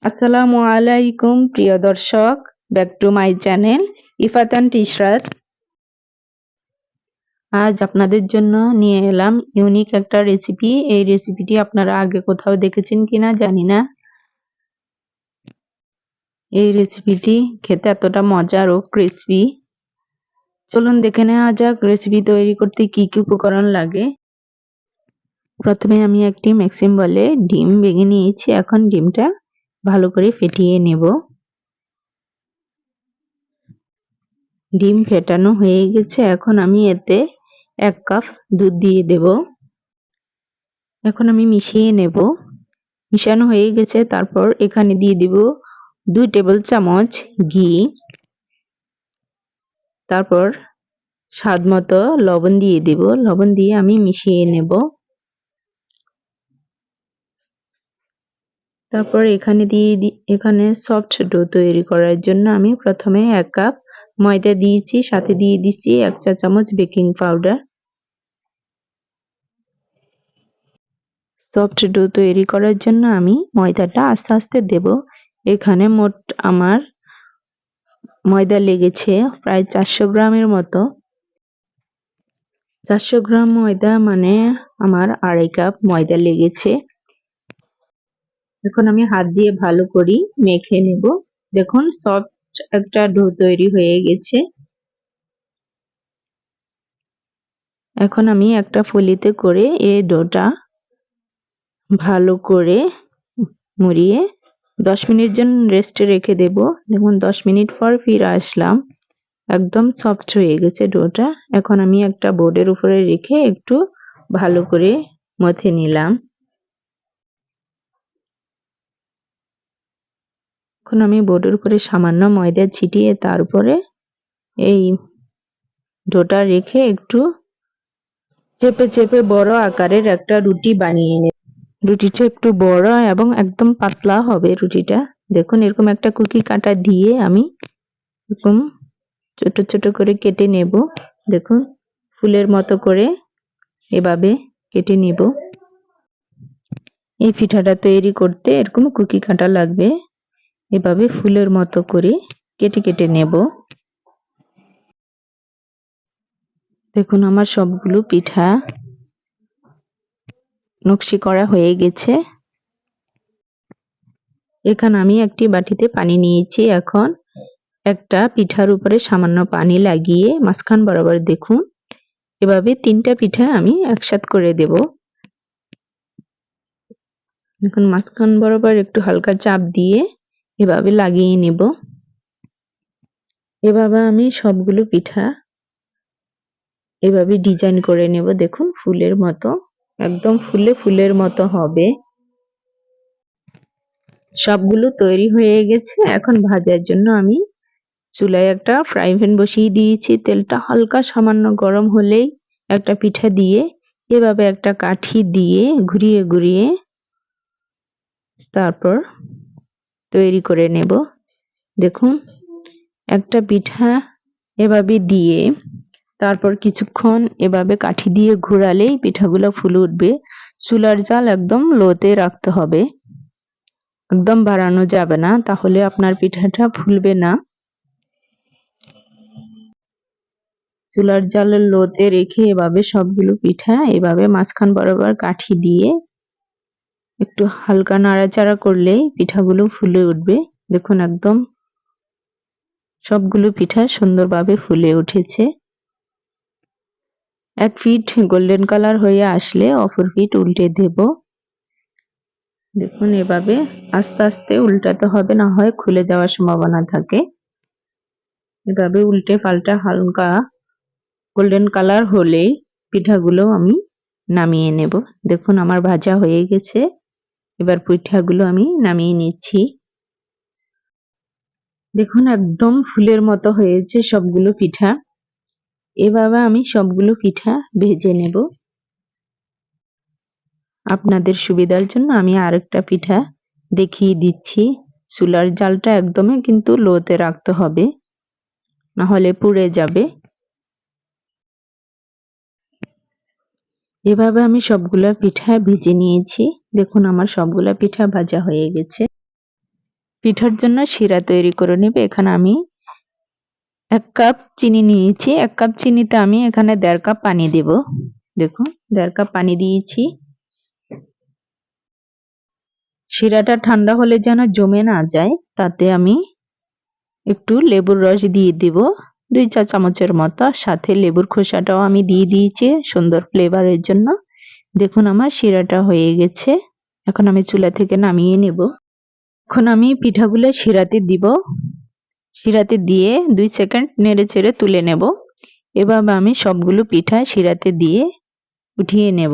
আসসালামু আলাইকুম প্রিয় দর্শক, ব্যাক টু মাই চ্যানেল ইফাতান টিশরাত। আজ আপনাদের জন্য নিয়ে এলাম ইউনিক একটা রেসিপি। এই রেসিপিটি আপনারা আগে কোথাও দেখেছেন কিনা জানি না। এই রেসিপিটি খেতে এতটা মজার ও ক্রিসপি। চলুন দেখে নেওয়া যাক রেসিপি তৈরি করতে কি কি উপকরণ লাগে। প্রথমে আমি একটি মিক্সিং বলে ডিম ভেঙে নিয়েছি। এখন ডিমটা ভালো করে ফেটিয়ে নেব। ডিম ফেটানো হয়ে গেছে। এখন আমি এতে 1 কাপ দুধ দিয়ে দেব। এখন আমি মিশিয়ে নেব। মিশানো হয়ে গেছে। তারপর এখানে দিয়ে দিব 2 টেবিল চামচ ঘি। তারপর স্বাদ মতো লবণ দিয়ে দেব। লবণ দিয়ে আমি মিশিয়ে নেব। তারপর এখানে সফট ডো তৈরি করার জন্য আমি প্রথমে 1 কাপ ময়দা দিয়েছি, সাথে দিয়ে দিচ্ছি 1 চা চামচ বেকিং পাউডার। সফট ডো তৈরি করার জন্য আমি ময়দাটা আস্তে আস্তে দেব। এখানে মোট আমার ময়দা লেগেছে প্রায় 400 গ্রামের মতো। 400 গ্রাম ময়দা মানে আমার 2.5 কাপ ময়দা লেগেছে। এখন আমি হাত দিয়ে ভালো করে মেখে নেব। দেখুন সফট একটা ডো তৈরি হয়ে গেছে। এখন আমি একটা ফলিতে করে এই ডোটা ভালো করে মুড়িয়ে 10 মিনিট জন্য রেস্টে রেখে দেব। দেখুন 10 মিনিট পর ফিরে আসলাম। একদম সফট হয়ে গেছে ডোটা। এখন আমি একটা বোর্ডের উপরে রেখে একটু ভালো করে মথে নিলাম। এখন আমি বোর্ডের উপরে সামান্য ময়দা ছিটিয়ে তার উপরে এই ডোটা রেখে একটু চেপে চেপে বড় আকারের একটা রুটি বানিয়ে নেব। রুটিটা একটু বড় এবং একদম পাতলা হবে রুটিটা। দেখুন এরকম একটা কুকি কাঁটা দিয়ে আমি এরকম ছোট ছোট করে কেটে নেব। দেখুন ফুলের মতো করে এভাবে কেটে নেব। এই পিঠাটা তৈরি করতে এরকম কুকি কাঁটা লাগবে। এভাবে ফুলের মতো করে কেটে কেটে নেব। দেখুন আমার সবগুলো পিঠা নকশি করা হয়ে গেছে। এখানে আমি একটি বাটিতে পানি নিয়েছি। এখন একটা পিঠার উপরে সামান্য পানি লাগিয়ে মাঝখান বরাবর দেখুন এভাবে 3টা পিঠা আমি একসাথে করে দেব। এখন মাঝখান বরাবর একটু হালকা চাপ দিয়ে এভাবে লাগিয়ে নেব। এভাবে আমি সবগুলো পিঠা এভাবে ডিজাইন করে নেব। দেখুন ফুলের মতো একদম ফুলের মতো হবে। সবগুলো তৈরি হয়ে গেছে। এখন ভাজার জন্য আমি চুলায় একটা ফ্রাই প্যান বসিয়ে দিয়েছি। তেলটা হালকা সামান্য গরম হলেই একটা পিঠা দিয়ে এভাবে একটা কাঠি দিয়ে ঘুরিয়ে ঘুরিয়ে তারপর তৈরি করে নেব। দেখুন একটা পিঠা এভাবে দিয়ে তারপর কিছুক্ষণ এভাবে কাঠি দিয়ে ঘোরালেই পিঠাগুলো ফুলে উঠবে। চুলার জাল একদম লোতে রাখতে হবে, একদম বাড়ানো যাবে না, তাহলে আপনার পিঠাটা ফুলবে না। চুলার জাল লোতে রেখে এভাবে সবগুলো পিঠা এভাবে মাঝখান বরাবর কাঠি দিয়ে একটু হালকা নাড়াচাড়া করলেই পিঠাগুলো ফুলে উঠবে। দেখুন একদম সবগুলো পিঠা সুন্দরভাবে ফুলে উঠেছে। এক পিঠ গোল্ডেন কালার হয়ে আসলে অপর পিঠ উল্টে দেব। দেখুন এভাবে আস্তে আস্তে উল্টাতে হবে, না হয় খুলে যাওয়ার সম্ভাবনা থাকে। এভাবে উল্টে পাল্টা হালকা গোল্ডেন কালার হলেই পিঠাগুলো আমি নামিয়ে নেব। দেখুন আমার ভাজা হয়ে গেছে। এবার পিঠাগুলো আমি নামিয়ে নিচ্ছি। দেখুন একদম ফুলের মতো হয়েছে সবগুলো পিঠা। এভাবে আমি সবগুলো পিঠা ভেজে নেব। আপনাদের সুবিধার জন্য আমি আরেকটা পিঠা দেখিয়ে দিচ্ছি। চুলার জালটা একদমই কিন্তু লোতে রাখতে হবে, না হলে পুড়ে যাবে। এভাবে আমি সবগুলা পিঠা ভেজে নিয়েছি। দেখুন আমার সবগুলা পিঠা ভাজা হয়ে গেছে। পিঠার জন্য শিরা তৈরি করে নেবে। এখানে আমি 1 কাপ চিনি নিয়েছি। 1 কাপ চিনিতে আমি এখানে 1.5 কাপ পানি দেব। দেখুন 1.5 কাপ পানি দিয়েছি। শিরাটা ঠান্ডা হলে যেন জমে না যায়, তাতে আমি একটু লেবুর রস দিয়ে দিব 2 চা চামচের মতো। সাথে লেবুর খোসাটাও আমি দিয়ে দিয়েছি সুন্দর ফ্লেভারের জন্য। দেখুন আমার শিরাটা হয়ে গেছে। এখন আমি চুলা থেকে নামিয়ে নেব। এখন আমি পিঠাগুলো শিরাতে দিব। শিরাতে দিয়ে 2 সেকেন্ড নেড়ে চেড়ে তুলে নেব। এভাবে আমি সবগুলো পিঠা শিরাতে দিয়ে উঠিয়ে নেব।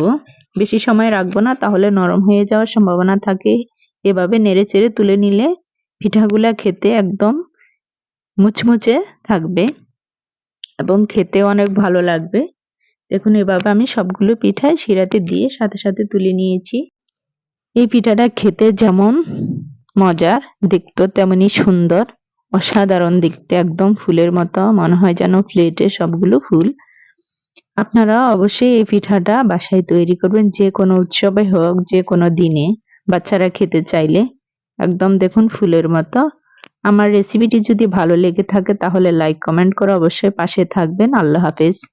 বেশি সময় রাখবো না, তাহলে নরম হয়ে যাওয়ার সম্ভাবনা থাকে। এভাবে নেড়ে চেড়ে তুলে নিলে পিঠাগুলা খেতে একদম মুচমুচে থাকবে এবং খেতে অনেক ভালো লাগবে। দেখুন এভাবে আমি সবগুলো পিঠা শিরাতে দিয়ে সাথে সাথে তুলে নিয়েছি। এই পিঠাটা খেতে যেমন মজার, দেখতেও তেমনি সুন্দর, অসাধারণ দেখতে, একদম ফুলের মতো মনে হয় যেন প্লেটে সবগুলো ফুল। আপনারা অবশ্যই এই পিঠাটা বাসায় তৈরি করবেন, যে কোনো উৎসবে হোক, যে কোনো দিনে বাচ্চারা খেতে চাইলে। একদম দেখুন ফুলের মতো। আমার রেসিপিটি যদি ভালো লেগে থাকে তাহলে লাইক কমেন্ট করে অবশ্যই পাশে থাকবেন। আল্লাহ হাফেজ।